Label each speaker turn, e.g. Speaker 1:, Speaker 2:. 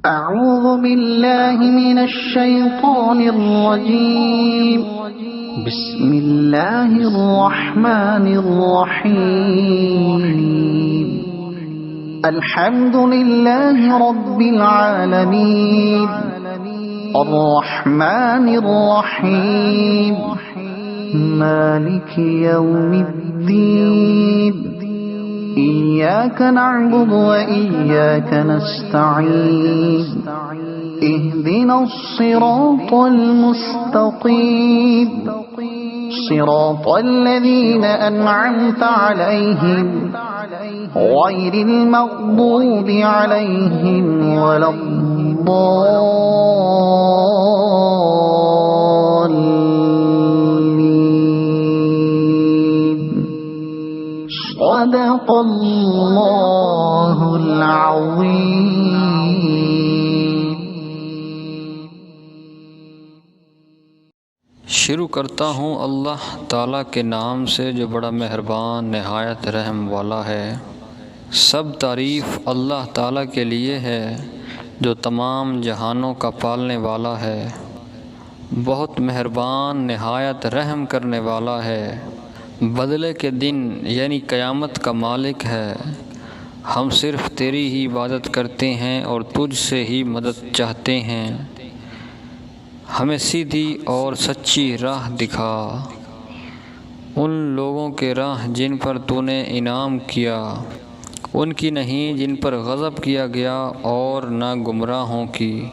Speaker 1: أعوذ بالله من الشيطان الرجيم. بسم الله الرحمن الرحيم. الحمد لله رب العالمين الرحمن الرحيم مالك يوم الدين. إياك نعبد وإياك نستعين. اهدنا الصراط المستقيم صراط الذين أنعمت عليهم غير المغضوب عليهم ولا الضالين. صدق اللہ العظیم.
Speaker 2: شروع کرتا ہوں اللہ تعالیٰ کے نام سے جو بڑا مہربان نہایت رحم والا ہے. سب تعریف اللہ تعالیٰ کے لیے ہے جو تمام جہانوں کا پالنے والا ہے، بہت مہربان نہایت رحم کرنے والا ہے، بدلے کے دن یعنی قیامت کا مالک ہے. ہم صرف تیری ہی عبادت کرتے ہیں اور تجھ سے ہی مدد چاہتے ہیں. ہمیں سیدھی اور سچی راہ دکھا، ان لوگوں کے راہ جن پر تو نے انعام کیا، ان کی نہیں جن پر غضب کیا گیا، اور نہ گمراہوں کی.